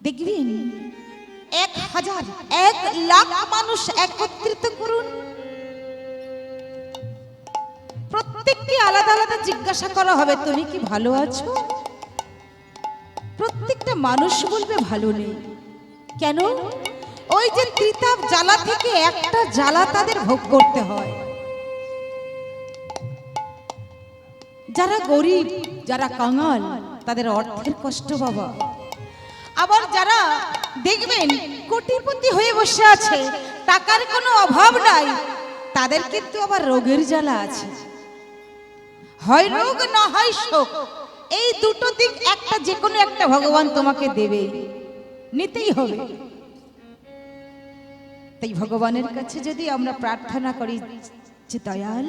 দেখবেন 1000 1,00,000 মানুষ একত্রিত করুন, প্রত্যেককে আলাদা আলাদা জিজ্ঞাসা করা হবে তুমি কি ভালো আছো? প্রত্যেকটা মানুষ বলবে ভালো নেই। কেন? ওই যে ত্রিতাপ জ্বালা থেকে একটা জ্বালা তাদের ভোগ করতে হয়। যারা গরিব, যারা কাঙাল, তাদের অর্থের কষ্ট বাবা। আবার যারা দেখবেন কোটিপতি হয়ে বসে আছে, টাকার কোনো অভাব নাই, তাদের কিন্তু আবার রোগের জ্বালা আছে। হয় রোগ না হয় শোক, এই দুটো দিক একটা যে কোনো একটা ভগবান তোমাকে দেবে, নিতেই হবে। তাই ভগবানের কাছে যদি আমরা প্রার্থনা করি যে দয়াল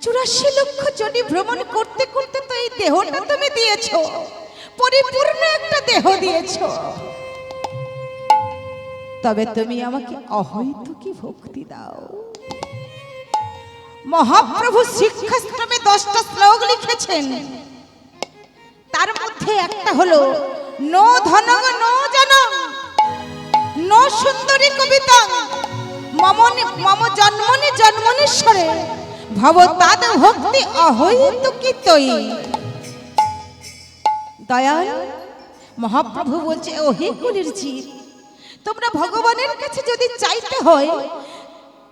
84 লক্ষ জনি ভ্রমণ করতে করতে তো এই দেহটা তুমি দিয়েছো, পরিপূর্ণ একটা দেহ দিয়েছো, তবে তুমি আমাকে অহৈতুকী ভক্তি দাও। মহাপ্রভু শিক্ষাশ্রমে 10টা শ্লোক লিখেছেন, তার মধ্যে একটা হলো নো ধনং নো জনং নো সুন্দরী কবিতা মম জন্মনি জন্মনীশ্বরে ভবতাদ ভক্তি অহৈতুকী তৈ। দয়াল মহাপ্রভু বলছে, ও হে কুলির জীব, তোমরা ভগবানের কাছে যদি চাইতে হয়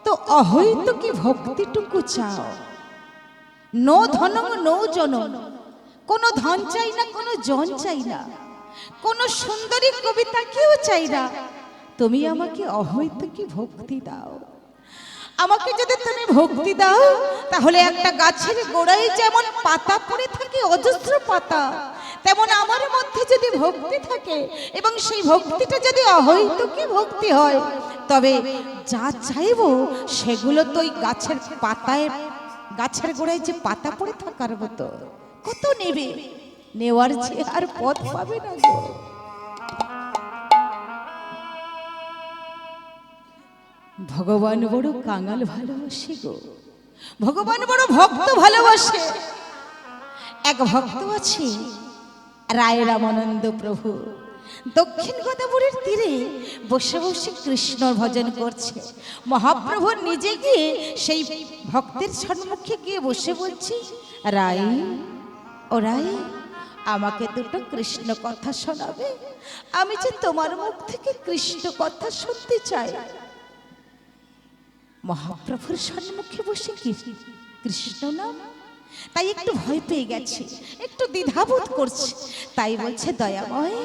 তো অহৈতুকী ভক্তিটুকু চাও। নো ধনং নো জনং, কোনো ধন চাই না, কোনো জন চাই না, কোনো সুন্দরী কবিতা কেউ চাই না, তুমি আমাকে অহৈতুকী ভক্তি দাও। আমাকে যদি তুমি ভক্তি দাও, তাহলে একটা গাছের গোড়ায় যেমন পাতা পড়ে থাকে অজস্র পাতা, তেমন আমার মধ্যে যদি ভক্তি থাকে এবং সেই ভক্তিটা যদি অহৈতুকী ভক্তি হয়, তবে যা চাইবো সেগুলো তো ওই গাছের পাতায়, গাছের গোড়ায় যে পাতা পড়ে থাকার মতো, কত নেবে, নেওয়ার চেয়ে আর পথ পাবে না গো। ভগবান বড় কাঙাল ভালোবাসে গো, ভগবান বড় ভক্ত ভালোবাসে। এক ভক্ত আছে রায় রামানন্দ প্রভু, দক্ষিণ গোদাবরীর তীরে বসে বসে কৃষ্ণ ভজন করছে। মহাপ্রভু নিজে গিয়ে সেই ভক্তের সম্মুখে গিয়ে বসে বলছে, রায় ও রায়, আমাকে দুটো কৃষ্ণ কথা শোনাবে, আমি যে তোমার মুখ থেকে কৃষ্ণ কথা শুনতে চাই। মহাপ্রভুর সম্মুখে বসে কি কৃষ্ণ নাম, তাই একটু ভয় পেয়ে গেছে, একটু দ্বিধাবোধ করছে, তাই বলছে, দয়াময়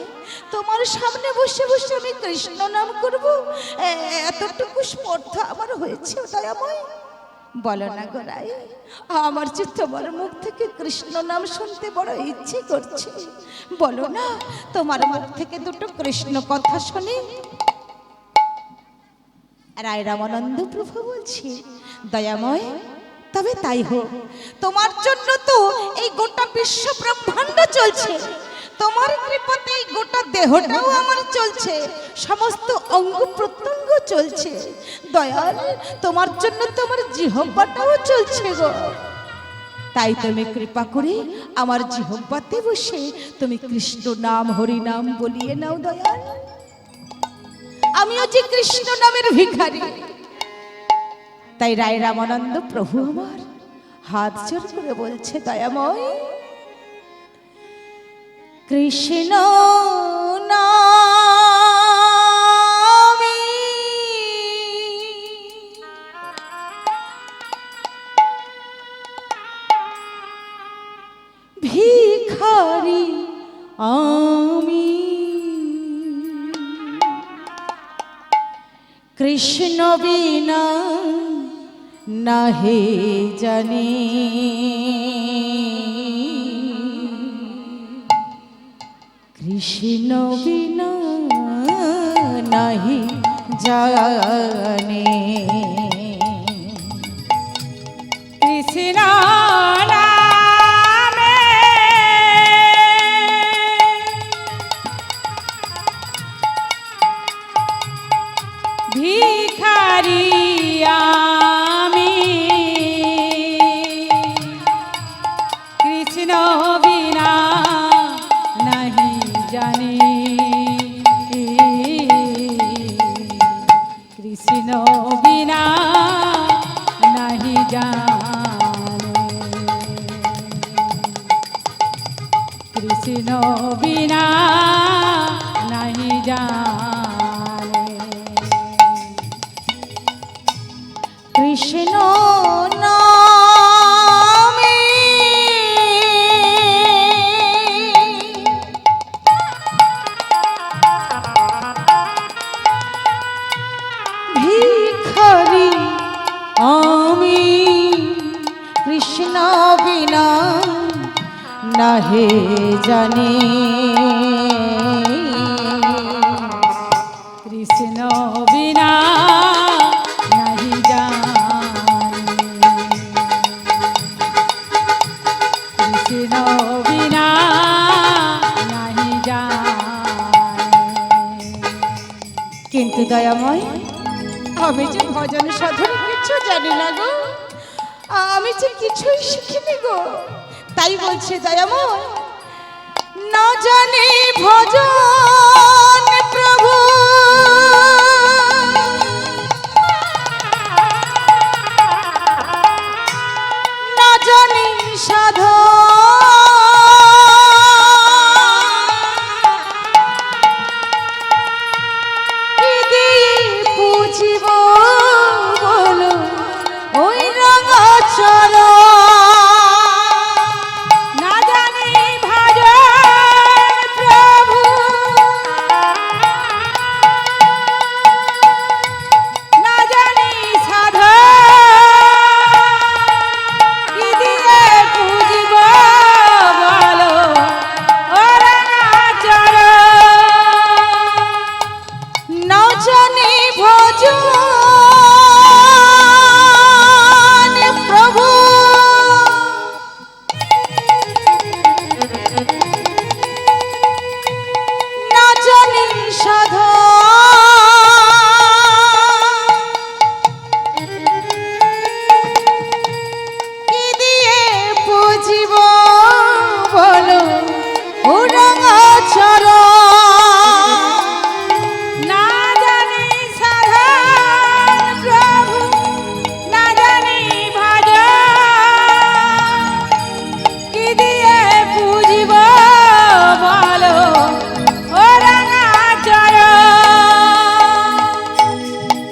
তোমার সামনে বসে বসে আমি কৃষ্ণ নাম করব, এতটুকু স্পর্ধা আমার হয়েছে দয়াময়। বলো না গো রায়, আমার যে তোমার মুখ থেকে কৃষ্ণ নাম শুনতে বড় ইচ্ছে করছে, বলো না তোমার মুখ থেকে দুটো কৃষ্ণ কথা শুনি। রায় রামানন্দ প্রভু বলছে, দয়াময় তবে তাই হোক, তোমার জন্য তো এই গোটা বিশ্ব ব্রহ্মাণ্ড চলছে, তোমার কৃপাতে এই গোটা দেহটাও আমার চলছে, সমস্ত অঙ্গ প্রত্যঙ্গ চলছে। দয়াল তোমার জন্য তো আমার জিহ্বাটাও চলছে গো, তাই তুমি কৃপা করে আমার জিহ্বাতে বসে তুমি কৃষ্ণ নাম হরি নাম বলিয়ে নাও দয়াল। আমিও যে কৃষ্ণ নামের ভিখারি। তাই রায় রামানন্দ প্রভু আমার হাত জোর করে বলছে, দয়াময় কৃষ্ণ নামে ভিখারি আমি, কৃষ্ণ বিনা নাহি জানি, কৃষ্ণ বিনা নাহি জানি, কৃষ্ণ নামে ভিখারি আমি, কৃষ্ণ বিনা নাহি জানি, জানে। কৃষ্ণ নামে ভিখারি আমি, কৃষ্ণ বিনা নাহে জানে। কৃষ্ণ বিনা নাহি জানে। কৃষ্ণ বিনা নাহি জানে। কিন্তু দয়াময়, আমি যে ভজন সাধন কিছু জানি না গো, আমি যে কিছুই শিখিনি গো। তাই বলছে দয়াময়, না জানি ভজন প্রভু, না জানি সাধন, কি দিয়ে পুজিব বলো ওই রাঙা চরণ। না জানি ভজন প্রভু, না জানি সাধন, কি দিয়ে পুজিব বলো ও রাঙাচরণ। না জানি ভজন প্রভু, না জানি সাধন, কি দিয়ে পুজিব বলো ও রাঙা চরণ। না জানি সাধন প্রভু, না জানি ভজন, কি দিয়ে পুজিব বলো ও রাঙাচরণ।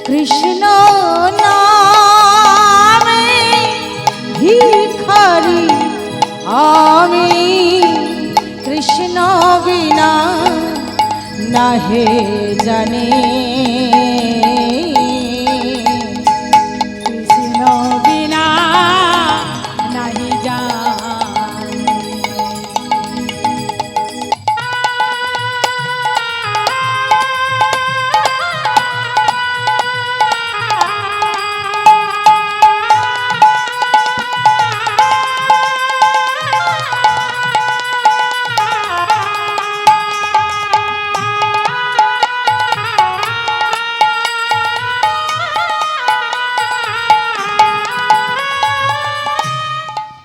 কৃষ্ণ নামে ভিখারি আমি, কৃষ্ণ বিনা নাহে জানে। কৃষ্ণ বিনা নাহি জানে।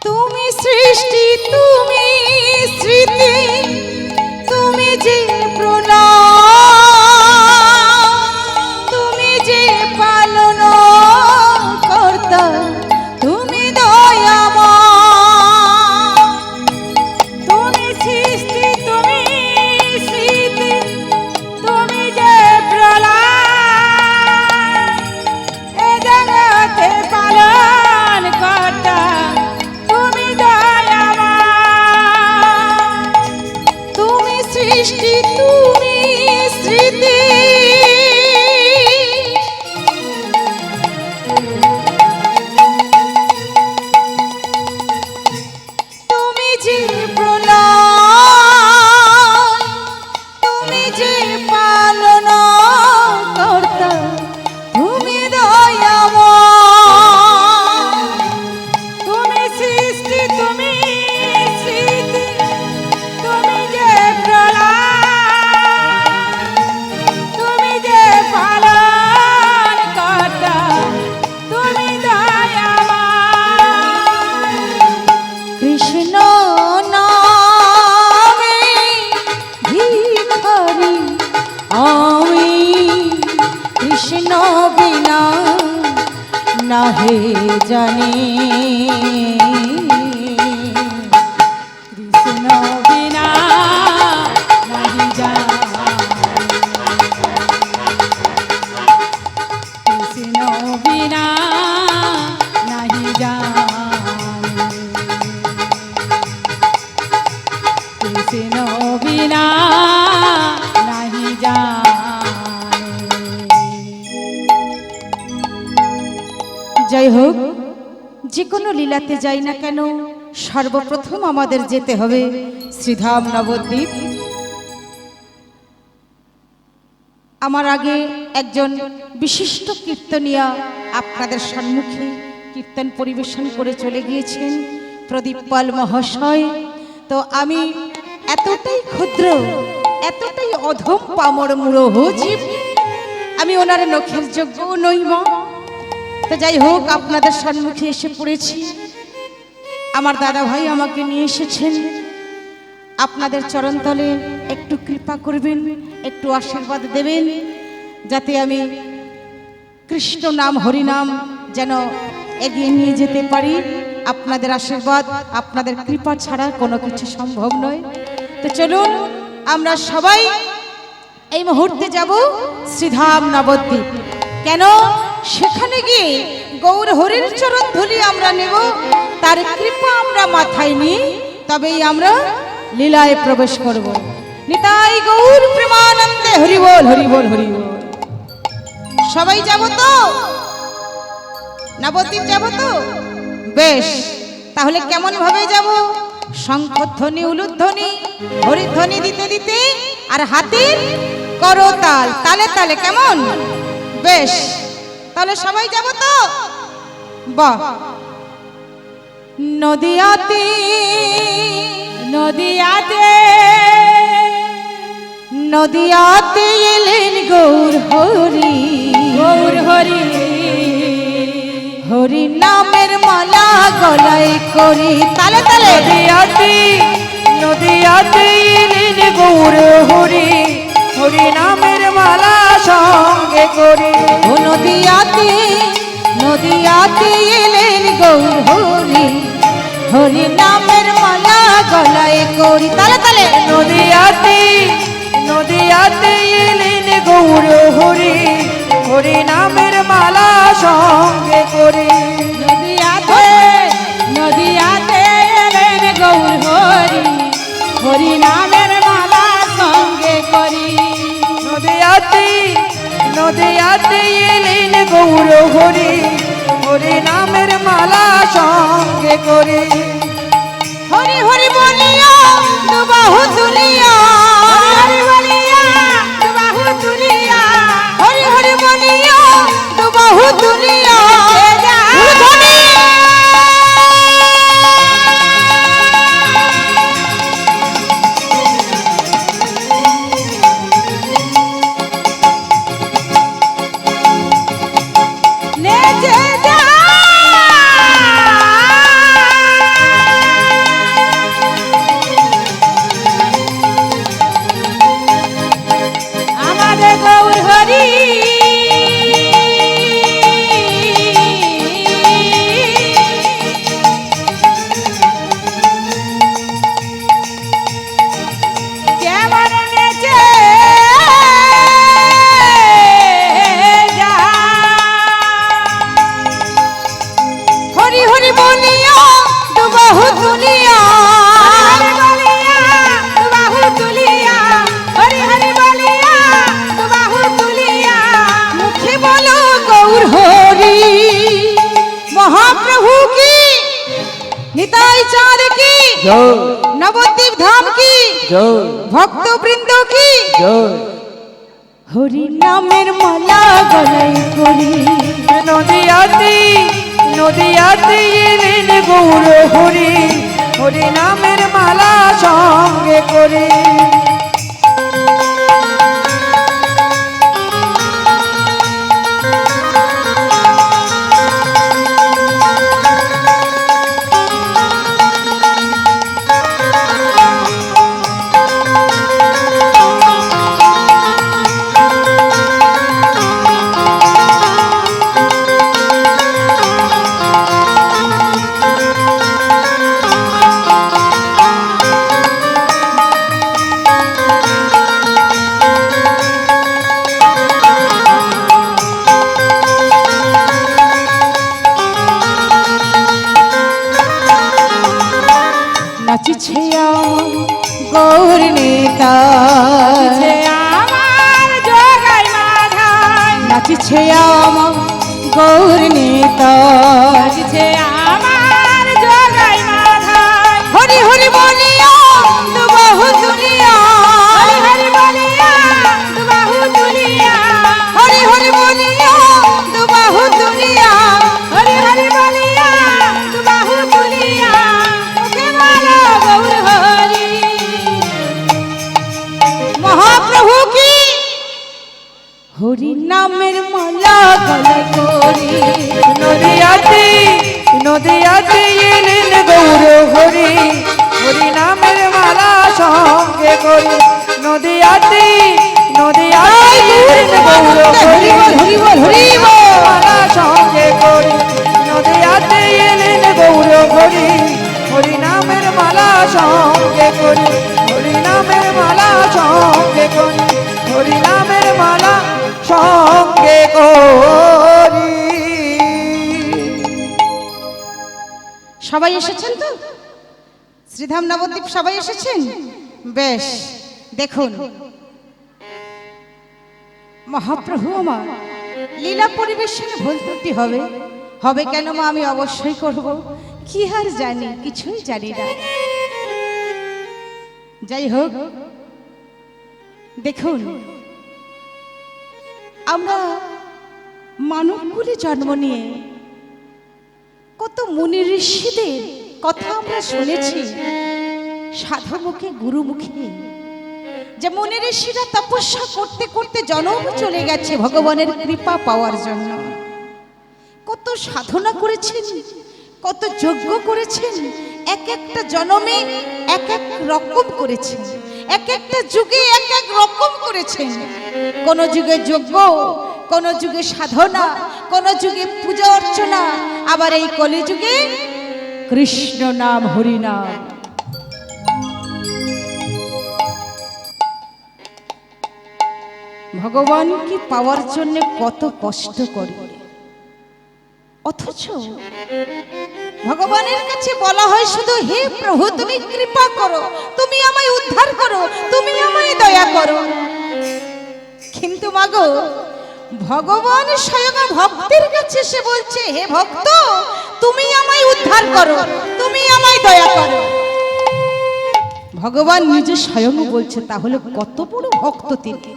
তুমি সৃষ্টি, তুমি স্মৃতি, তুমি যে প্রলয়, তুমি যে পালন কর্তা, তুমি দয়াময়। তুমি সৃষ্টি, তুমি স্মৃতি, তুমি যে প্রলয়, এ জগতে পালন কর্তা, তুমি দয়াময়। তুমি সৃষ্টি, তুমি স্মৃতি, তুমি যে প্রলয়, তুমি যে পালন কর্তা, তুমি দয়াময়। তুমি সৃষ্টি, তুমি স্মৃতি, তুমি যে প্রলয়, তুমি যে পালন কর্তা, তুমি দয়াময়। কৃষ্ণ নামে ভিখারি আমি, কৃষ্ণ বিনা নাহে জানে। কৃষ্ণ বিনা নাহি জানে। যে কোনো লীলাতে যাই না কেন সর্বপ্রথম আমাদের যেতে হবে শ্রীধাম নবদ্বীপ। আমার আগে একজন বিশিষ্ট কীর্তনিয়া আপনাদের সম্মুখে কীর্তন পরিবেশন করে চলে গিয়েছেন, প্রদীপ পাল মহাশয়। তো আমি এতটাই ক্ষুদ্র, এতটাই অধম পামর মুড়ো জীব, আমি ওনার নখের যোগ্য নই মা। তো যাই হোক, আপনাদের সম্মুখে এসে পড়েছি। আমার দাদা ভাই আমাকে নিয়ে এসেছেন, আপনাদের চরণতলে একটু কৃপা করবেন, একটু আশীর্বাদ দেবেন, যাতে আমি কৃষ্ণ নাম হরিনাম যেন এগিয়ে নিয়ে যেতে পারি। আপনাদের আশীর্বাদ, আপনাদের কৃপা ছাড়া কোনো কিছু সম্ভব নয়। তো চলুন আমরা সবাই এই মুহূর্তে যাব শ্রীধাম নবদ্বীপ। কেন? সেখানে গিয়ে গৌর হরির চরণ ধুলি আমরা নেব, তার কৃপা আমরা মাথায় নিয়ে তবেই আমরা লীলায় প্রবেশ করব। নিতাই গৌর প্রেমানন্দে হরি বল, হরি বল, হরি বল। সবাই যাব তো? নবদ্বীপ যাব তো? বেশ, তাহলে কেমন ভাবে যাব? শঙ্খধ্বনি, উলুধ্বনি, হরিধ্বনি দিতে দিতে আর হাতের করতাল, তালে তালে, কেমন? বেশ, তাহলে সবাই যাব তো? বাহ। নদিয়াতে নদিয়াতে নদিয়াতে এলেন গৌর হরি, গৌর হরি, হরি নামের মালা গলায় করি, তালে তালে। নদিয়াতে নদিয়াতে এলেন গৌর হরি, হরি নামের মালা সঙ্গে করি। ও নদিয়াতে নদিয়াতে এলেন গৌর হরি, হরি নামের মালা গলায় করি, তালে তালে। নদিয়াতে নদিয়াতে এলেন গৌর হরি, হরি নামের মালা সঙ্গে করি। নদিয়াতে নদিয়াতে এলেন গৌর হরি, হরি নামের মালা সঙ্গে করি। নদিয়াতে নদিয়াতে এলেন গৌর হরি, হরি নামের মালা সঙ্গে করি। হরি হরি বলিয়া দুবাহু তুলিয়া, হরি বলিয়া বাহু তুলিয়া, হরি হরি বলিয়া দুবাহু তুলিয়া, উলুধ্বনি। নেচে যা আমাদের গৌর হরি। কেমন নেচে যায়। হরি হরি বলিয়া দুবাহু তুলিয়া, হরি বলিয়া বাহু তুলিয়া, হরি হরি বলিয়া বাহু তুলিয়া, মুখে বলো গৌর হরি। মহাপ্রভু কি, নিতাই চাঁদ কি, নবদ্বীপ ধাম কি, ভক্ত বৃন্দ কি, হরি নামের মালা গলায় করি। নদিয়াতে নদিয়াতে এলেন গৌর হরি, হরি নামের মালা সঙ্গে করে। নাচিছে আমার গৌর নেতা, যে আমার জগাই মাধাই, নাচিছে আমার গৌর নেতা, যে আমার হরি নামের মালা গলায় করি। নদিয়াতে নদিয়াতে এলেন গৌর হরি হরি নামের মালা সঙ্গে করি নদিয়াতে নদিয়াতে এলেন গৌর হরি হরি বল হরি বল। মালা সঙ্গে করি নদিয়াতে এলেন গৌর হরি হরি নামের মালা সঙ্গে করি হরি নামের মালা সঙ্গে করি হরি নামের মালা সঙ্গে করি। সবাই এসেছেন তো? শ্রীধাম নবদ্বীপ সবাই এসেছেন? বেশ, দেখুন মহাপ্রভু আমার লীলা পরিবেশনে ভুল ত্রুটি হবে, হবে কেন মা? আমি অবশ্যই করব। কি আর জানি, কিছুই জানি না। যাই হোক, দেখুন আমরা মানবকুলে জন্ম নিয়ে কত মুনি ঋষিদের কথা আমরা শুনেছি সাধু মুখে গুরু মুখে, যে মুনি ঋষিরা তপস্যা করতে করতে জনম চলে গেছে ভগবানের কৃপা পাওয়ার জন্য। কত সাধনা করেছেন, কত যজ্ঞ করেছেন, এক একটা জনমে এক এক রকম করেছেন, এক একটা যুগে এক এক রকম করেছেন। কোন যুগে যজ্ঞ, কোন যুগে সাধনা, কোন যুগে পূজা অর্চনা, আবার এই কলিযুগে কৃষ্ণ নাম হরি নাম। ভগবানকে পাওয়ার জন্য কত কষ্ট করে, অথচ ভগবানের কাছে বলা হয় শুধু হে প্রভু তুমি কৃপা করো, তুমি আমায় উদ্ধার করো, তুমি আমায় দয়া করো। কিন্তু মাগো, ভগবান স্বয়ং ভক্তের কাছে সে বলছে হে ভক্ত তুমি আমায় উদ্ধার করো, তুমি আমায় দয়া করো। ভগবান নিজে স্বয়ং বলছে, তাহলে কত বড় ভক্ত তিনি।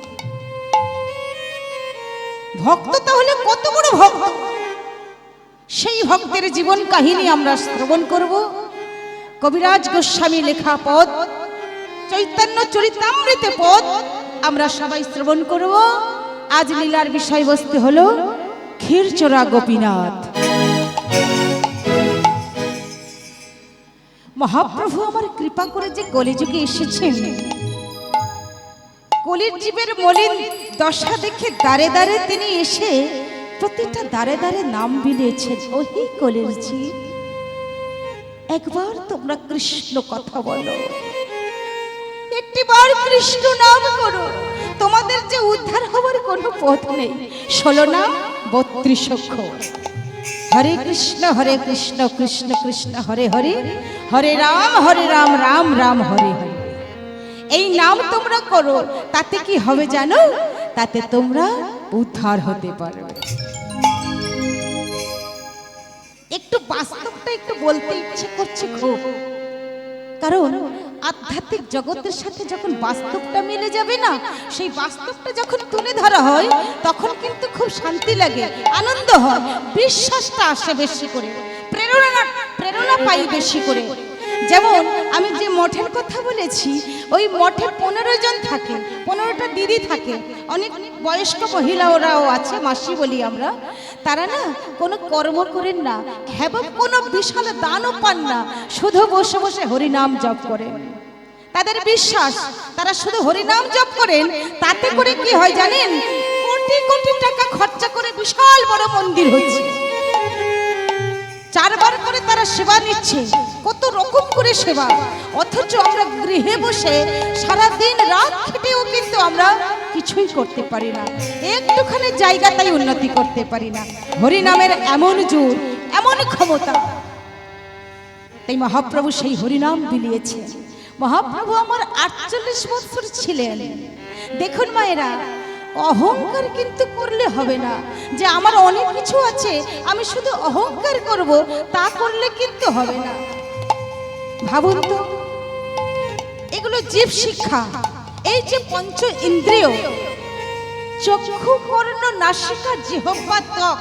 ভক্ত তাহলে কত বড় ভক্ত, সেই ভক্তের জীবন কাহিনী আমরা শ্রবণ করব। কবিরাজ গোস্বামী লেখা পদ, চৈতন্য চরিতামৃত পদ আমরা সবাই শ্রবণ করব। আজ লীলার বিষয়বস্তু হলো ক্ষীরচোরা গোপীনাথ। মহাপ্রভু আমার কৃপা করে যে কলিযুগে এসেছেন, কলির জীবের মলিন দশা দেখে দাঁড়ে দাঁড়ে তিনি এসে প্রতিটা দাঁড়ে দাঁড়ে নাম বিলিয়েছেন। ওহি কলির জীব, একবার তোমরা কৃষ্ণ কথা বলো, একটিবার কৃষ্ণ নাম করো, তোমাদের যে উদ্ধার হবার কোনো পথ নেই। 16 নাম 32 অক্ষর। হরে কৃষ্ণ কৃষ্ণ কৃষ্ণ হরে হরে, হরে রাম রাম রাম হরে হরে। এই নাম তোমরা করো, তাতে কি হবে জানো? তাতে তোমরা উদ্ধার হতে পারবে। একটু বাস্তবটা একটু বলতে ইচ্ছে করছে খুব, কারণ আধ্যাত্মিক জগতের সাথে যখন বাস্তবটা মিলে যাবে না, সেই বাস্তবটা যখন তুলে ধরা হয় তখন কিন্তু খুব শান্তি লাগে, আনন্দ হয়, বিশ্বাসটা আসে বেশি করে, প্রেরণা পাই বেশি করে। যেমন আমি যে মঠের কথা বলেছি, ওই মঠে 15 জন থাকে, 15টা দিদি থাকে, অনেক বয়স্ক মহিলা ওরাও আছে, মাসি বলি আমরা। তারা না কোনো কর্ম করেন না, এবং কোনো বিশাল দানও পান না, শুধু বসে বসে হরিনাম জপ করেন। তাদের বিশ্বাস তারা শুধু হরিনাম জপ করেন, তাতে করে কি হয় জানেন? কোটি কোটি টাকা খরচা করে বিশাল বড় মন্দির হচ্ছে, 4 বার করে তারা সেবা নিচ্ছে, কত রকম করে সেবা। অথচ আমরা গৃহে বসে সারা দিন রাত খেটেও কিন্তু আমরা কিছুই করতে পারি না, একটুখানি জায়গাটাই উন্নতি করতে পারি না। হরি নামের এমন জোর, এমন ক্ষমতা, তাই মহাপ্রভু সেই হরিনাম বিলিয়েছে। মহাপ্রভু আমার 48 বছর ছিলেন। দেখুন মায়েরা, অহংকার কিন্তু করলে হবে না, যে আমার অনেক কিছু আছে আমি শুধু অহংকার করব, তা করলে কিন্তু হবে না। ভাবুন তো, এগুলো জীব শিক্ষা। এই যে পঞ্চ ইন্দ্রিয়, চক্ষু কর্ণ নাসিকা জিহ্বা ত্বক,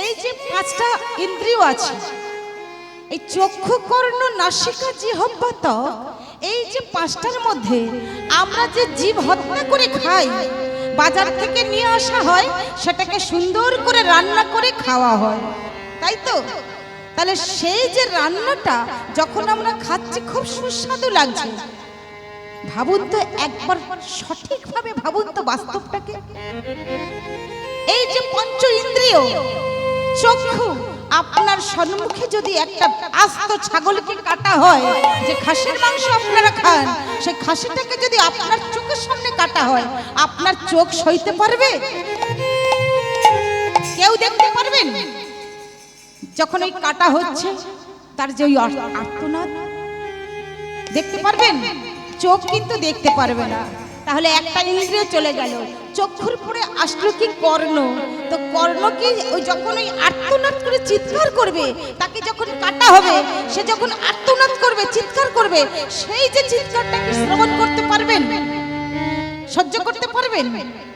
এই যে 5টা ইন্দ্রিয় আছে, এই চক্ষু কর্ণ নাসিকা জিহ্বা ত্বক, এই যে 5টার মধ্যে আমরা যে জীব হত্যা করে খাই, বাজার থেকে নিয়ে আসা হয়, সেটাকে সুন্দর করে রান্না করে খাওয়া হয়, তাই তো? তাহলে সেই যে রান্নাটা যখন আমরা খাচ্ছি খুব সুস্বাদু লাগছে, ভাবুন তো একবার, সঠিকভাবে ভাবুন তো বাস্তবটাকে। এই যে পঞ্চ ইন্দ্রিয়, চক্ষু, আপনার সম্মুখে যদি একটা আস্ত ছাগলকে কাটা হয়, যে খাসির মাংস আপনারা খান, সেই খাসিটাকে যদি আপনার চোখের সামনে কাটা হয়, আপনার চোখ সইতে পারবে? কেউ দেখতে পারবেন? যখন এই কাটা হচ্ছে তার যে ওই আর্তনাদ, দেখতে পারবেন? চোখ কিন্তু দেখতে পারবে না। তাহলে একটা ইন্দ্রিয় চলে গেল, চক্ষুর পরে আসলো কি কর্ণ। তো কর্ণ কি ওই যখন ওই আর্তনাদ করে চিৎকার করবে, তাকে যখন কাটা হবে, সে যখন আর্তনাদ করবে, চিৎকার করবে, সেই যে চিৎকারটা কি শ্রবণ করতে পারবেন? সহ্য করতে পারবেন?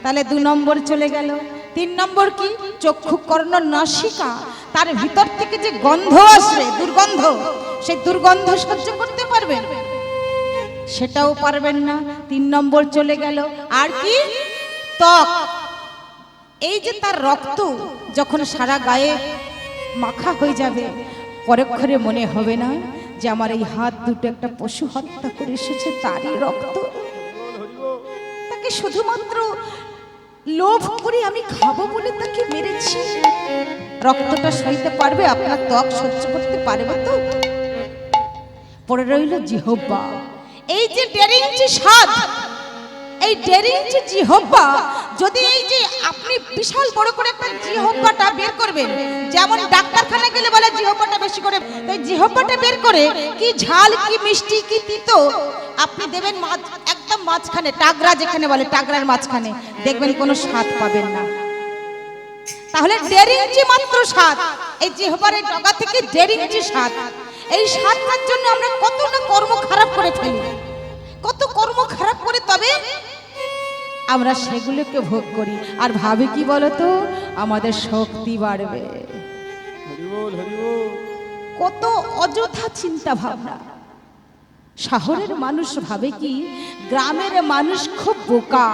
তাহলে 2 নম্বর চলে গেল। 3 নম্বর কি? চক্ষু, কর্ণ, নাসিকা, তার ভিতর থেকে যে গন্ধ আসবে, দুর্গন্ধ, সেই দুর্গন্ধ সহ্য করতে পারবেন? সেটাও পারবেন না। 3 নম্বর চলে গেল। আর কি? ত্বক। এই যে তার রক্ত যখন সারা গায়ে মাখা হয়ে যাবে, পরক্ষণে মনে হবে না যে আমার এই হাত দুটো একটা পশু হত্যা করে এসেছে, তারই রক্ত। তাকে শুধুমাত্র লোভ করে আমি খাবো বলে তাকে মেরেছি। রক্তটা সইতে পারবে? আপনার ত্বক সহ্য করতে পারবে তো? পড়ে রইল জিহ্বা। এই যে 1.5 ইঞ্চি স্বাদ, এই 1.5 ইঞ্চি জিহ্বা, যদি এই যে আপনি বিশাল বড় করে একটা জিহ্বাটা বের করবেন, যেমন ডাক্তারখানায় গেলে বলে জিহ্বাটা বেশি করে, তাই জিহ্বাটা বের করে কি ঝাল, কি মিষ্টি, কি তিতো আপনি দেবেন একদম মাঝখানে, টাগরা যেখানে বলে, টাগরার মাঝখানে, দেখবেন কোনো স্বাদ পাবেন না। তাহলে 1.5 ইঞ্চি মাত্র স্বাদ, এই জিহ্বার এই ডগা থেকে 1.5 ইঞ্চি স্বাদ। এই স্বাদটার জন্য আমরা কত না কর্ম খারাপ করে ফেলি, কত কর্ম খারাপ করে, তবে আমরা সেগুলোকে ভোগ করি আর ভাবি কি বলতো, আমাদের শক্তি বাড়বে। কত অযথা চিন্তা ভাবনা। শহরের মানুষ ভাবে কি গ্রামের মানুষ খুব বোকা,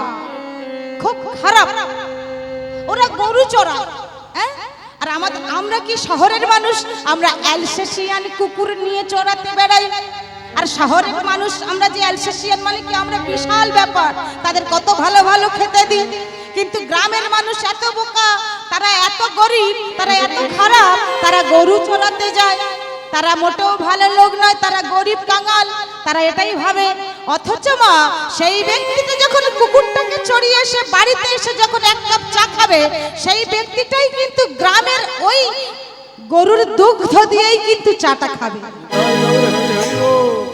খুব খারাপ, ওরা গরু চড়ায়। আর আমরা কি শহরের মানুষ, আমরা অ্যালসেশিয়ান কুকুর নিয়ে চড়াতে বেড়াই। আর শহরের মানুষ আমরা যে অ্যালসেশিয়ান মানে কি, আমরা বিশাল ব্যাপার, তাদের কত ভালো ভালো খেতে দিই। কিন্তু গ্রামের মানুষ এত বোকা, তারা এত গরিব, তারা এত খারাপ, তারা গরু চড়াতে যায়। তারা মোটেও ভালো লোক নয়, তারা গরিব কাঙাল, তারা এটাই ভাবে। অথচ মা, সেই ব্যক্তিটা যখন কুকুরটাকে চড়িয়ে এসে বাড়িতে এসে যখন 1 কাপ চা খাবে, সেই ব্যক্তিটাই কিন্তু গ্রামের ওই গরুর দুগ্ধ দিয়েই কিন্তু চাটা খাবে।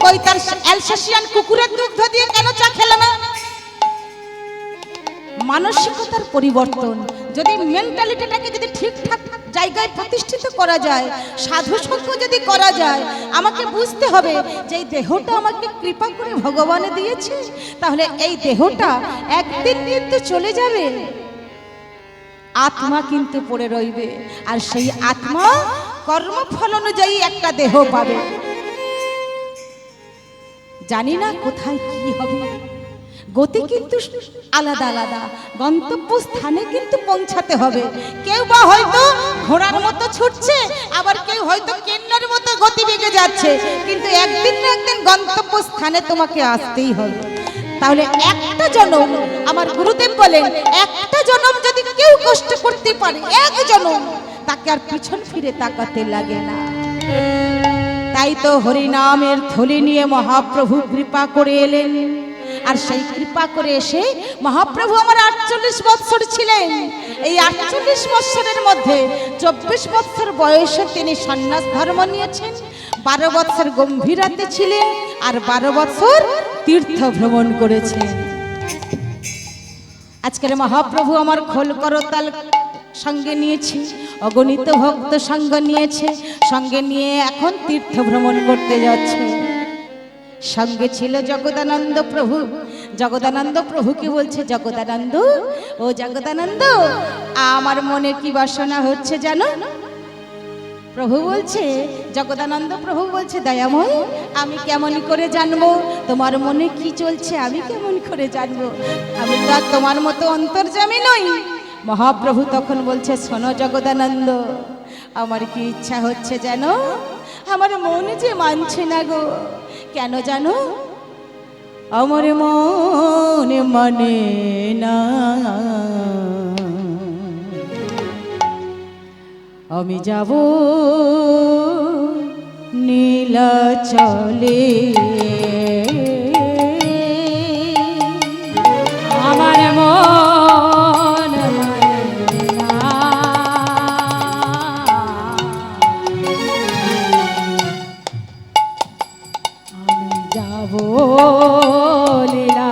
ওই তার অ্যালসেশিয়ান কুকুরের দুগ্ধ দিয়ে কেন চা খেলো না? মানসিকতার পরিবর্তন, যদি মেন্টালিটিটাকে যদি ঠিকঠাক জায়গায় প্রতিষ্ঠিত করা যায়, সাধু সঙ্গ যদি করা যায়, আমাকে বুঝতে হবে যে এই দেহটা আমাকে কৃপা করে ভগবান দিয়েছে, তাহলে এই দেহটা একদিন কিন্তু চলে যাবে, আত্মা কিন্তু পড়ে রইবে। আর সেই আত্মা কর্মফল অনুযায়ী একটা দেহ পাবে। জানি না কোথায় কি হবে, গতি কিন্তু আলাদা আলাদা, গন্তব্য স্থানে কিন্তু পৌঁছাতে হবে। কেউ বা হয়তো ঘোড়ার মতো ছুটছে, আবার কেউ হয়তো কেন্নার মতো গতি বেগে যাচ্ছে, কিন্তু একদিন না একদিন গন্তব্য স্থানে তোমাকে আসতেই হবে। তাহলে একটা জনম, আমার গুরুদেব বলেন, একটা জনম যদি কেউ কষ্ট করতে পারে, 1 জনম, তাকে আর পিছন ফিরে তাকাতে লাগে না। তাই তো হরিনামের থলি নিয়ে মহাপ্রভু কৃপা করে এলেন। আর সেই কৃপা করে এসে মহাপ্রভু আমার 48 বৎসর ছিলেন। এই 48 বৎসরের মধ্যে 24 বৎসর বয়সে তিনি সন্ন্যাস ধর্ম নিয়েছেন, 12 বৎসর গম্ভীরাতে ছিলেন, আর 12 বৎসর তীর্থ ভ্রমণ করেছেন। আজকের মহাপ্রভু আমার খোল করতাল সঙ্গে নিয়েছে, অগণিত ভক্ত সঙ্গ নিয়েছে, সঙ্গে নিয়ে এখন তীর্থ ভ্রমণ করতে যাচ্ছে। সঙ্গে ছিল জগদানন্দ প্রভু। জগদানন্দ প্রভু কি বলছে, জগদানন্দ, ও জগদানন্দ, আমার মনে কি বাসনা হচ্ছে জানো? প্রভু বলছে, জগদানন্দ প্রভু বলছে, দয়াময় আমি কেমন করে জানবো তোমার মনে কি চলছে? আমি কেমন করে জানবো? আমি তো আর তোমার মতো অন্তর্যামী নই। মহাপ্রভু তখন বলছে, শোনো জগদানন্দ, আমার কি ইচ্ছা হচ্ছে জানো? আমার মন যে মানছে না গো। কেন জানো? আমার মন মানে না। আমি যাব নীলাচলে, আমার মন মানে না। আমি যাব লীলা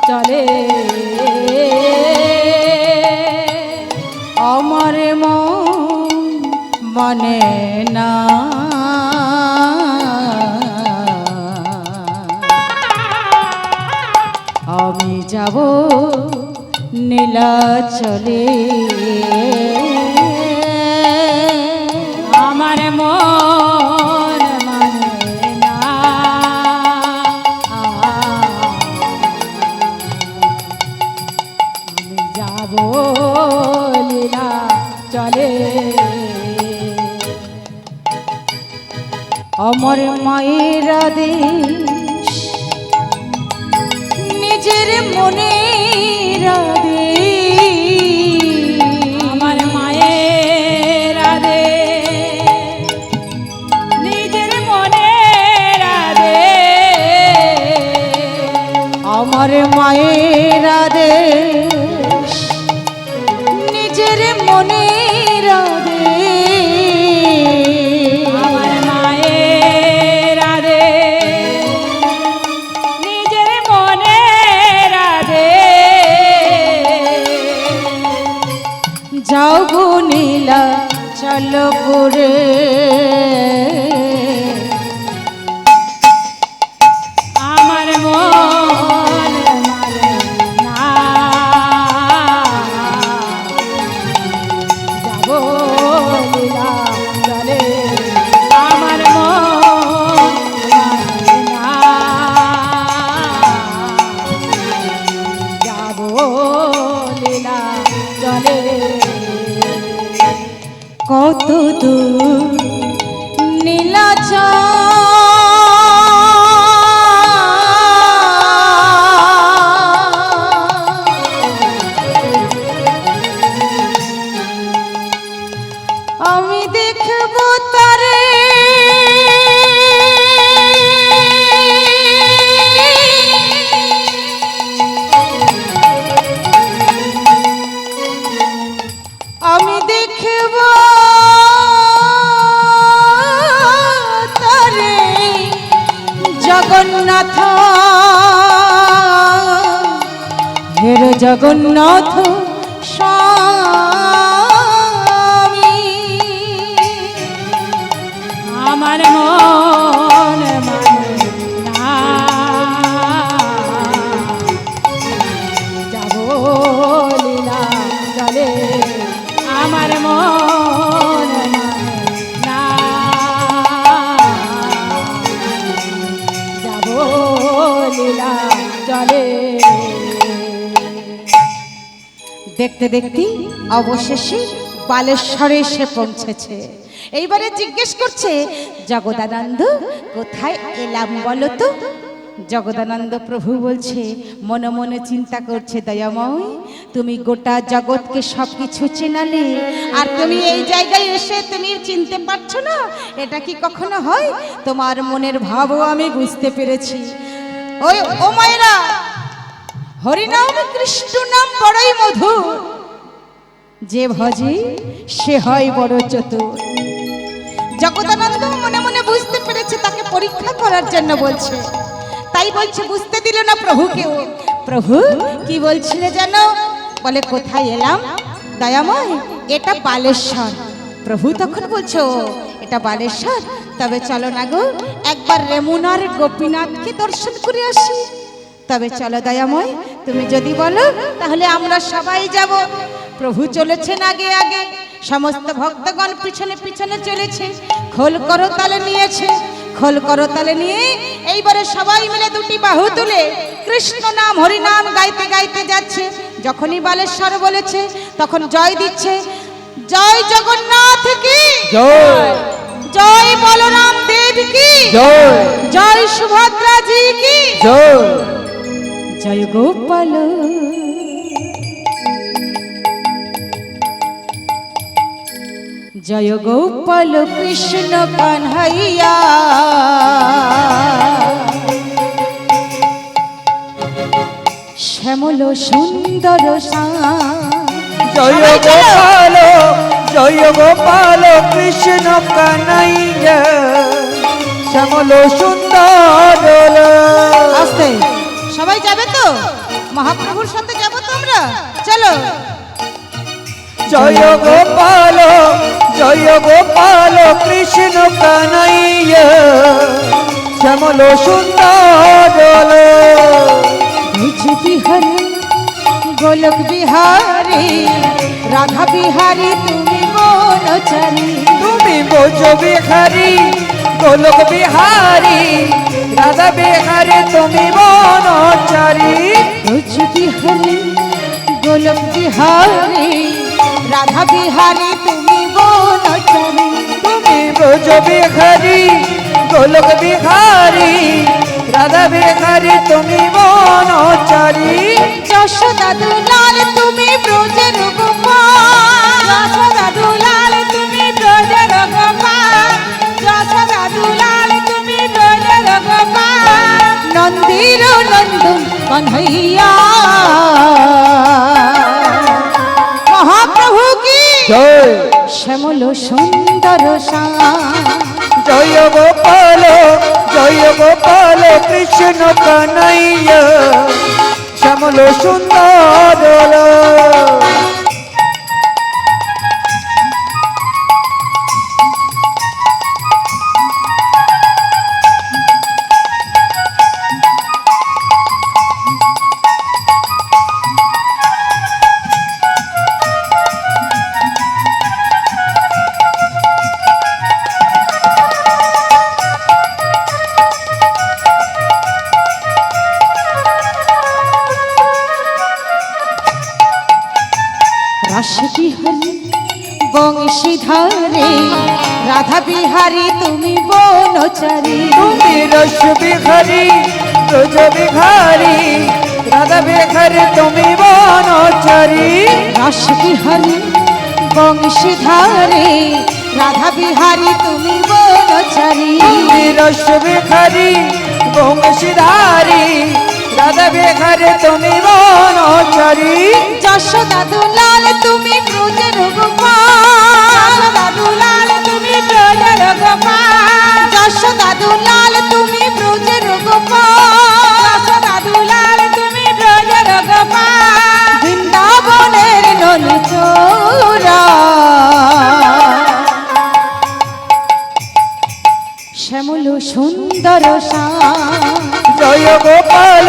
চলে, আমার মন মানে না। আমি যাব নীলাচলে, আমার মন মানে না। আমি যাব লীলা চলে, আমার মায়ের আদেশ নিজের মনের আদেশ, আমার মায়ের আদেশ নিজের মনের আদেশ। আমার মায়ের আদেশ নিজের মনের আদেশ, আমার মায়ের আদেশ নিজের মনের আদেশ। যাও গো নীলাচলপুরে, আমার মন মানে না। যাব লীলা চলে, আমার মন মানে না। যাব লীলা চলে, কত দূর নীলাচল, আমি দেখব তারে আমি দেখব তারে জগন্নাথ, হের জগন্নাথ স্বামী। আমার মন মানে না। যাব লীলা চলে, আমার মন মানে না। যাব লীলা চলে। দেখতে দেখতে অবশেষে বালেশ্বরে এসে পৌঁছেছে। এইবারে জিজ্ঞেস করছে, জগদানন্দ কোথায় এলাম বলো তো? জগদানন্দ প্রভু বলছে, মনে মনে চিন্তা করছে, দয়াময় তুমি গোটা জগৎকে সবকিছু চেনালে, আর তুমি এই জায়গায় এসে তুমি চিনতে পারছো না? এটা কি কখনো হয়? তোমার মনের ভাবও আমি বুঝতে পেরেছি। ওই ও মায়েরা, হরিনাম কৃষ্ণ নাম বড়ই মধুর, যে ভজে সে হয় বড় চতুর। জগদানন্দ মনে মনে বুঝতে পেরেছে তাকে পরীক্ষা করার জন্য বলছে, তাই বলছে, বুঝতে দিল না প্রভুকেও। প্রভু কি বলছিলে জানো? বলে কোথায় এলাম দয়াময়? এটা বালেশ্বর। প্রভু তখন বলছো, এটা বালেশ্বর? তবে চলো না গো, একবার রেমুনার গোপীনাথকে দর্শন করে আসি। তবে চলো দয়াময়, তুমি যদি বলো তাহলে আমরা সবাই যাব। প্রভু চলেছেন আগে আগে, সমস্ত ভক্তগণ পিছনে পিছনে চলেছে, খোল করতালে নিয়েছে। খোল করতালে নিয়ে এইবারে সবাই মিলে দুটি বাহু তুলে কৃষ্ণ নাম হরি নাম গাইতে গাইতে যাচ্ছে। যখনই বালেশ্বর বলেছে তখন জয় দিচ্ছে, জয় জগন্নাথ কি জয় জয় বলরাম দেব কি জয় জয় সুভদ্রা জি কি জয় জয় গোপাল জয় গোপাল কৃষ্ণ কানহাইয়া শ্যামল সুন্দর জয় গোপাল জয় গোপাল কৃষ্ণ কানাইয়া শ্যামল সুন্দর। আস্তে সবাই যাবে তো, মহাপ্রভুর সাথে যাবো তো আমরা, চলো। জয় গোপাল জয় গোপাল কৃষ্ণ কানাইয়া শ্যামল সুন্দর। ব্রজ বিহারী গোলক বিহারী রাধা বিহারী তুমি বনচারী, তুমি ব্রজ বিহারী গোলক বিহারী রাধা বিহারী তুমি বনচারী। ব্রজ বিহারী গোলক বিহারী রাধা বিহারী তুমি বনচারী, তুমি ব্রজ বিহারী গোলক বিহারী রাধা বিহারী তুমি বনচারী। যশোদা দুলাল তুমি ব্রজের গোপাল, যশোদা দুলাল তুমি ব্রজের গোপাল, যশোদা দুলাল তুমি ব্রজের গোপাল, নন্দির নন্দন কন্হৈয়া মহাপ্রভু কি জয় শ্যামল সুন্দর জয় গোপাল জয় গোপাল কৃষ্ণ কানাইয়া শ্যামল সুন্দর। রাসবিহারী বংশীধারে রাধা বিহারী তুমি বনচারী, তুমি রস বিহারী ব্রজ বিহারী রাধা বিহারী তুমি বনচারী। রাসবিহারী বংশীধারে রাধা বিহারী তুমি বনচারী, তুমি রস বিহারী বংশীধারী রাধা বিহারী তুমি বনচারী। যশোদা দুলাল তুমি ব্রজের গোপাল, যশোদা দুলাল তুমি ব্রজের গোপাল, যশোদা দুলাল তুমি ব্রজের গোপাল, যশোদা দুলাল তুমি ব্রজের গোপাল, বৃন্দাবনের নলিচূড়া শ্যামল সুন্দর জয় গোপাল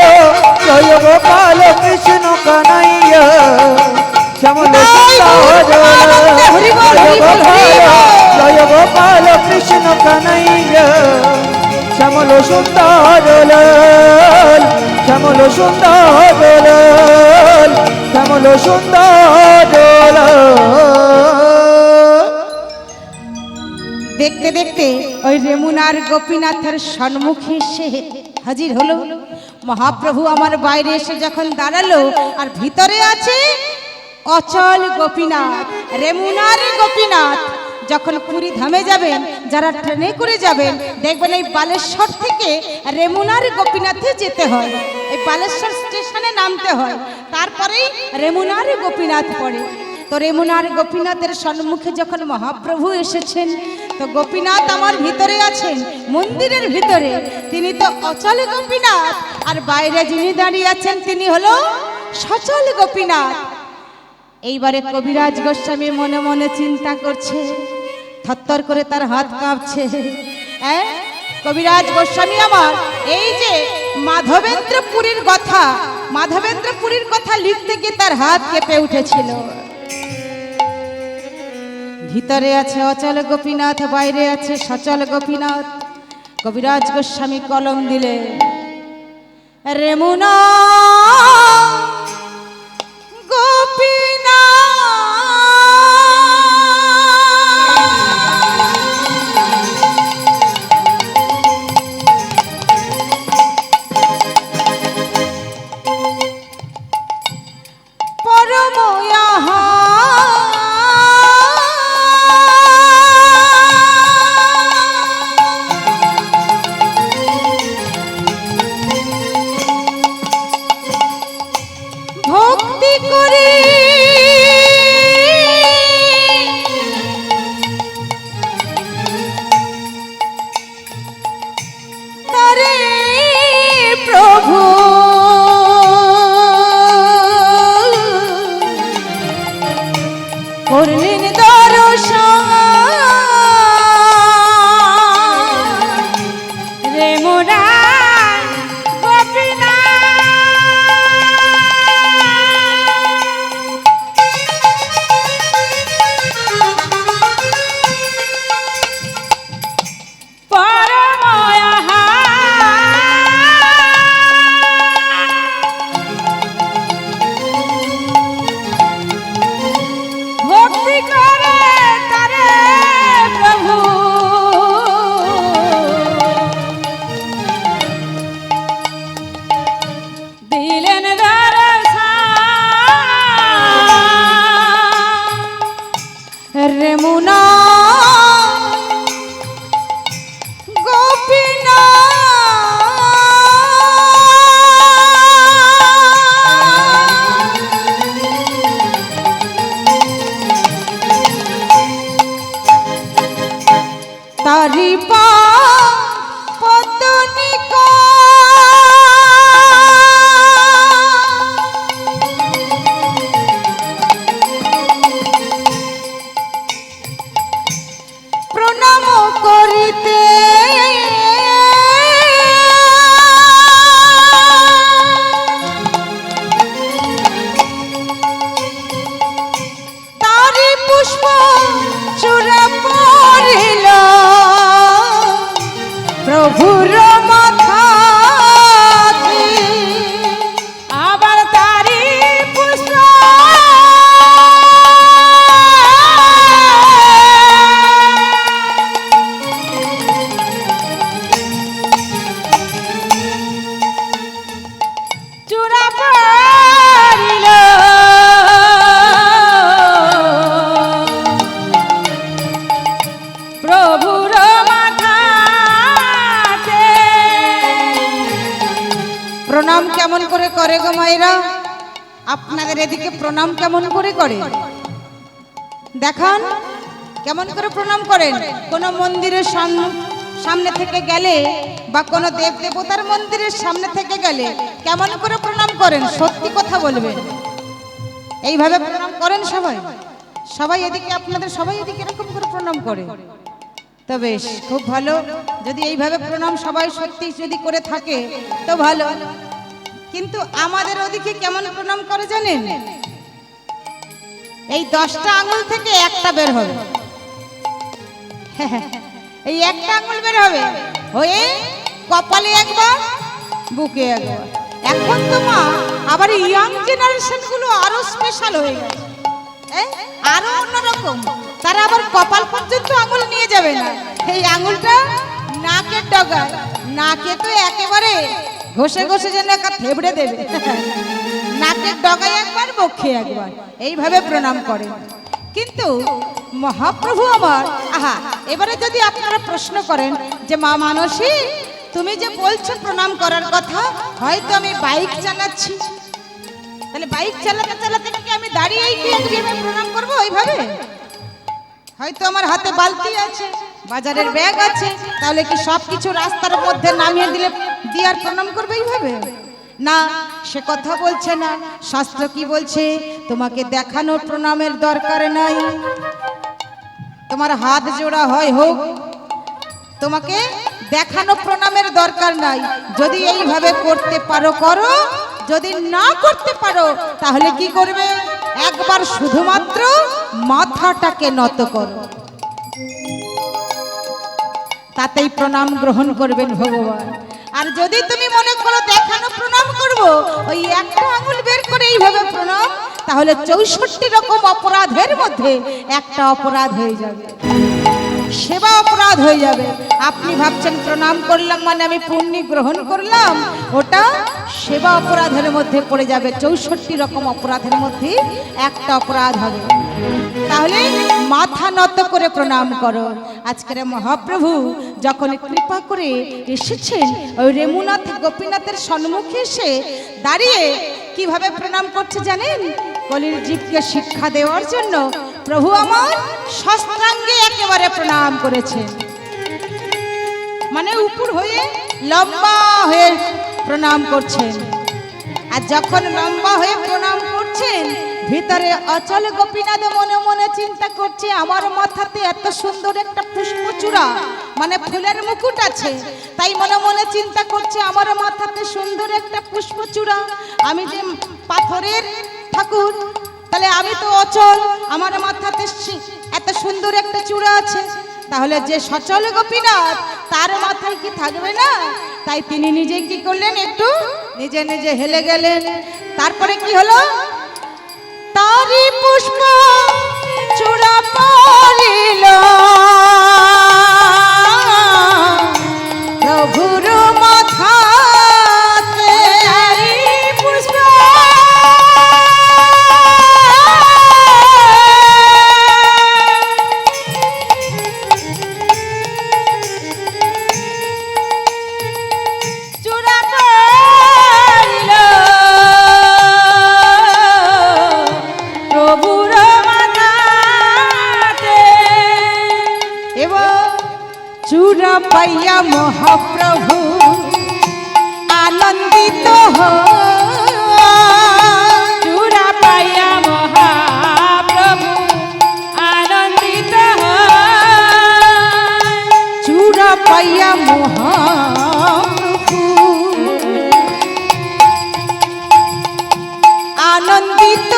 জয় গোপাল কৃষ্ণ কানাইয়া শ্যামল সুন্দর। জয় গোপাল জয় গোপাল কৃষ্ণ কানাইয়া শ্যামল সুন্দর শ্যামল সুন্দর শ্যামল সুন্দর। দেখতে দেখতে ওই রেমুনার গোপীনাথের সম্মুখে এসে হাজির হলো। মহাপ্রভু আমার বাইরে এসে যখন দাঁড়ালো আর ভিতরে আছে অচল গোপীনাথ, রেমুনার গোপীনাথ। যখন পুরী ধামে যাবেন, যারা ট্রেনে করে যাবেন, দেখবেন এই বালেশ্বর থেকে রেমুনার গোপীনাথে যেতে হয়, এই বালেশ্বর স্টেশনে নামতে হয়, তারপরেই রেমুনার গোপীনাথ পড়ে। তো রেমুনার গোপীনাথের সম্মুখে যখন মহাপ্রভু এসেছেন, তো গোপীনাথ আমার ভিতরে আছেন, মন্দিরের ভিতরে। তিনি তো অচল গোপীনাথ, আর বাইরে যিনি দাঁড়িয়ে আছেন তিনি হলো সচল গোপীনাথ। এইবারে কবিরাজ গোস্বামী মনে মনে চিন্তা করছে, থরথর করে তার হাত কাঁপছে। কবিরাজ গোস্বামী আমার এই যে মাধবেন্দ্রপুরীর কথা লিখতে গিয়ে তার হাত কেঁপে উঠেছিল। ভিতরে আছে অচল গোপীনাথ, বাইরে আছে সচল গোপীনাথ। কবিরাজ গোস্বামী কলম দিলে, রেমুনা ভক্তি করে তারে প্রভু করলেন দর্শন। রেমুনা রেমুনা তারি পা পদ্মনিকা প্রণাম করিতে তারি পুষ্প চূড়া পড়িল প্রভুর মাথাতে। আবার তারি পুষ্প চূড়া পড়িল প্রভুর মাথাতে। প্রণাম কেমন করে করে গো মায়েরা? আপনাদের এদিকে প্রণাম কেমন করে করে দেখান, কেমন করে প্রণাম করেন? কোন মন্দিরের সামনে থেকে গেলে বা কোন দেব দেবতার মন্দিরের সামনে থেকে গেলে কেমন করে প্রণাম করেন? সত্যি কথা বলবেন। এইভাবে প্রণাম করেন সবাই? সবাই এদিকে, আপনাদের সবাই এদিকে এরকম করে প্রণাম করে? তো বেশ, খুব ভালো। যদি এইভাবে প্রণাম সবাই সত্যি যদি করে থাকে তো ভালো। কিন্তু আমাদের ওদিকে কেমন প্রণাম করে জানেন? এই 10টা আঙুল থেকে একটা বের হবে, এই একটা আঙুল বের হবে, হয়ে কপালে একবার, বুকে একবার। এখন তো মা আবার ইয়াং জেনারেশন গুলো আরো স্পেশাল হয়ে গেছে, আরো অন্যরকম। তারা আবার কপাল পর্যন্ত আঙুল নিয়ে যাবে না, এই আঙুলটা নাকের ডগায়, নাকে তো একেবারে ঘষে ঘষে যেন একটা থেবড়ে দেবে। নাকের ডগায় একবার, বক্ষে একবার, এইভাবে প্রণাম করে। কিন্তু মহাপ্রভু আমার, আহা, এবারে যদি আপনারা প্রশ্ন করেন যে মা মানসী, তুমি যে বলছো প্রণাম করার কথা, হয়তো আমি বাইক চালাচ্ছি, তাহলে বাইক চালাতে চালাতে কি আমি দাঁড়িয়েই কি একভাবে প্রণাম করবো? ওইভাবে হয়তো আমার হাতে বালতি আছে, বাজারের ব্যাগ আছে, তাহলে কি সবকিছু রাস্তার মধ্যে নামিয়ে দিলে দিয়ে আর প্রণাম করবে এইভাবে? না, সে কথা বলছে না। শাস্ত্র কি বলছে? তোমাকে দেখানো প্রণামের দরকার নাই, তোমার হাত জোড়া হয় হোক, তোমাকে দেখানো প্রণামের দরকার নাই। যদি এইভাবে করতে পারো করো, যদি না করতে পারো তাহলে কি করবে? একবার শুধুমাত্র মাথাটাকে নত করো, তাতেই প্রণাম গ্রহণ করবেন ভগবান। আর যদি তুমি মনে করো দেখানো প্রণাম করব, ওই একটা আঙুল বের করে এইভাবে প্রণাম, তাহলে 64 রকম অপরাধের মধ্যে একটা অপরাধ হয়ে যাবে, সেবা অপরাধ হয়ে যাবে। আপনি ভাবছেন প্রণাম করলাম মানে আমি পুণ্য গ্রহণ করলাম, ওটা সেবা অপরাধের মধ্যে পড়ে যাবে। 64 রকম অপরাধের মধ্যে একটা অপরাধ হবে। তাহলে মাথা নত করে প্রণাম করো। আজকের মহাপ্রভু যখন কৃপা করে এসেছেন ওই রেমুনাথ গোপীনাথের সম্মুখে এসে দাঁড়িয়ে কিভাবে প্রণাম করছে জানেন? কলির জীবকে শিক্ষা দেওয়ার জন্য প্রভু আমার শস্ত্রাঙ্গে একেবারে প্রণাম করেছেন, মানে উপর হয়ে লম্বা হয়ে প্রণাম করছেন। আর যখন লম্বা হয়ে প্রণাম করছেন, ভিতরে অচল গোপীনাথ মনে মনে চিন্তা করছে আমার মাথাতে এত সুন্দর একটা পুষ্পচূড়া, মানে ফুলের মুকুট আছে, তাই মনে মনে চিন্তা করছে আমার মাথাতে সুন্দর একটা পুষ্পচূড়া, আমি যে পাথরের ঠাকুর, তাহলে আমি তো অচল, আমার মাথাতে এত সুন্দর একটা চূড়া আছে, তাহলে যে সচল গোপীনাথ তার মাথায় কি থাকবে না? তাই তিনি নিজে কি করলেন, একটু নিজে নিজে হেলে গেলেন। তারপরে কি হলো? তারি পুষ্প চূড়া পড়িল প্রভুর মাথাতে, তারি পুষ্প চূড়া পড়িল প্রভুর মাথাতে। এবং চূড়া পাইয়া মহাপ্রভু আনন্দিত চূড়া পাইয়া মহাপ্রভু আনন্দিত চূড়া পাইয়া মহাপ্রভু আনন্দিত